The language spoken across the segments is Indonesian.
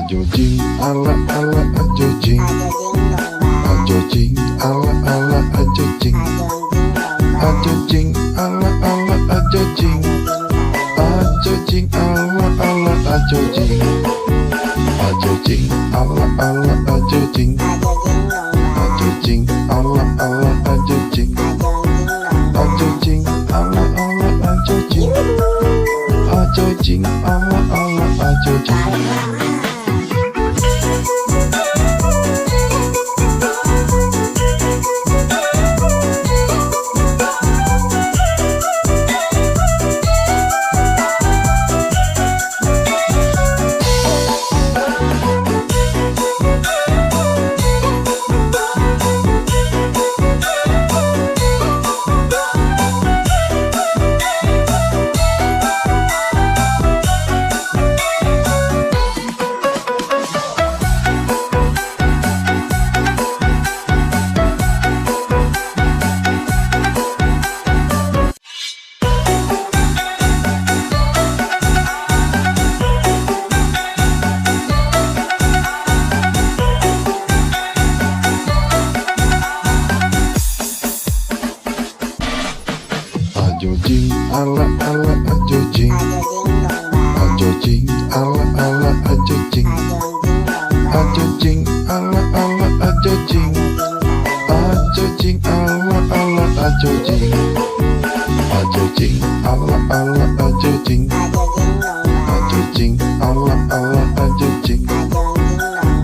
Ajojing ala ala ajojing, ajojing ala ala ajojing, ajojing ala ala ajojing, ajojing ala ala ajojing, ajojing ala ala ajojing, ajojing ala ala ajojing, ajojing ala ala ajojing, ajojing ala ala ajojing. Ajojing ala ala ajojing, ajojing ala ala ajojing, ajojing ala ala ajojing, ajojing ala ala ajojing, ajojing ala ala ajojing, ajojing ala ala ajojing,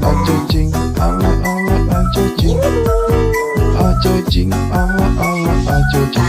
ajojing ala ala ajojing, ajojing ala ala ajojing.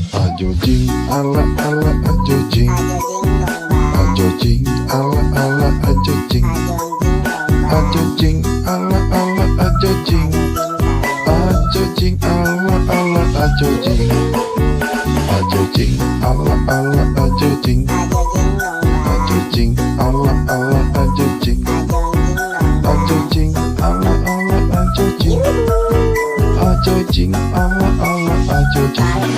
Ajojing ala ala ajojing, ajojing ala ala ajojing, ajojing ala ala ajojing, ajojing ala ala ajojing, ajojing ala ala ajojing, ajojing ala ala ajojing, ajojing ala ala ajojing, ajojing ala ala ajojing.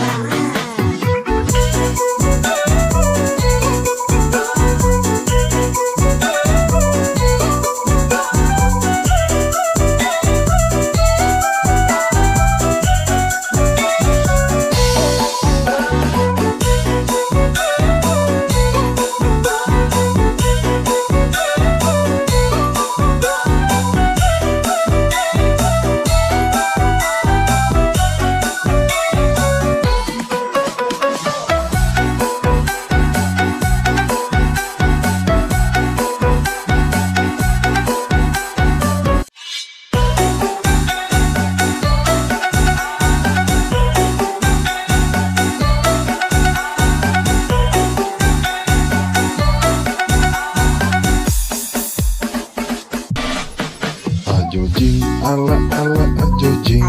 Ajojing ala ala ajojing,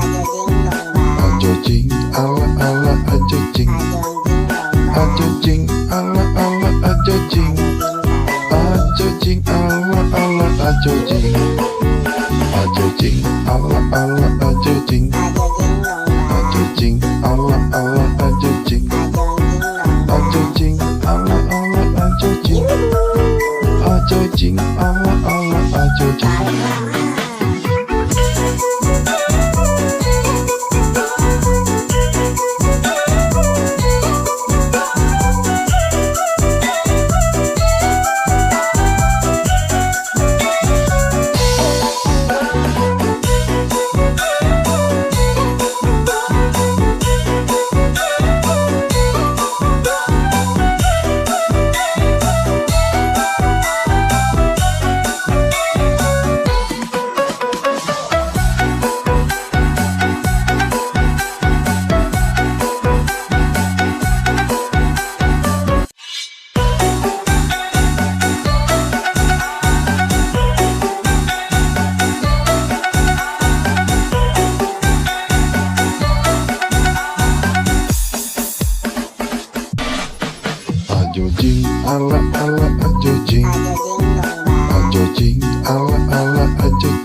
ajojing ala ala ajojing, ajojing ala ala ajojing, ajojing ala ala ajojing, ajojing ala ala ajojing, ajojing ala ala ajojing, ajojing ala ala ajojing, ajojing ala ala ajojing.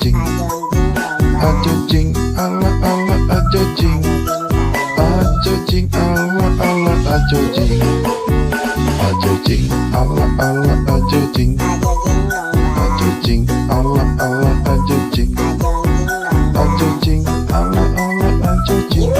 jing, ajo jing, ala ala ajo jing, ala ala ajo jing, ala ala ajo jing, ala ala ajo jing, ala ala ajo jing, ala ala ajo jing.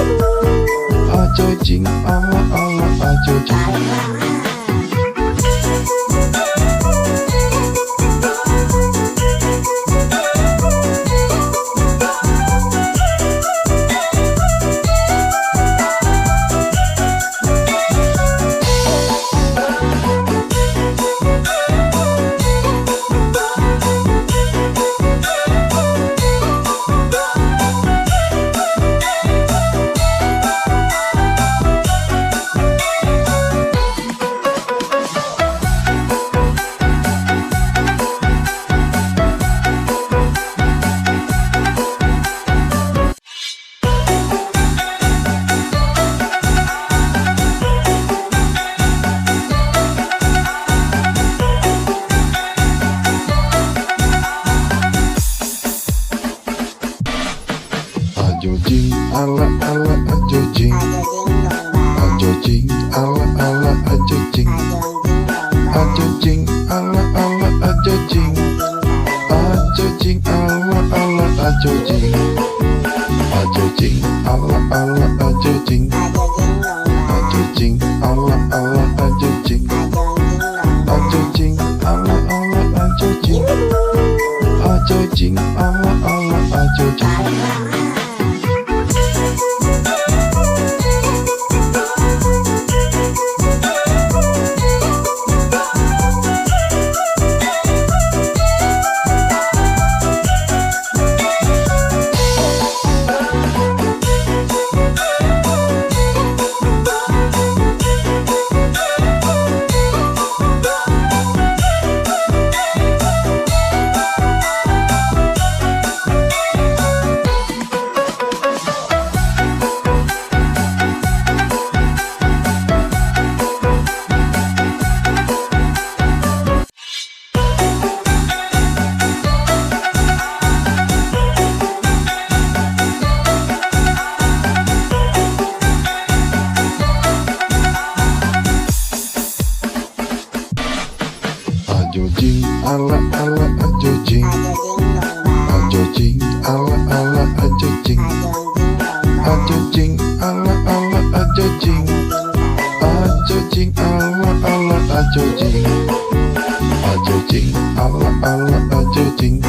Ajo jing, ala ala ajo jing, ala ala ajo jing, ala ala ajo jing, ala ala ajo jing, ala ala ajo jing, ala ala ajo jing, ala ala ajo jing, ala ala ajo jing. Ajo jing, ala ala ajo jing, ala ala ajo jing, ala ala ajo jing, ala ala ajo jing, ala ala ajo jing.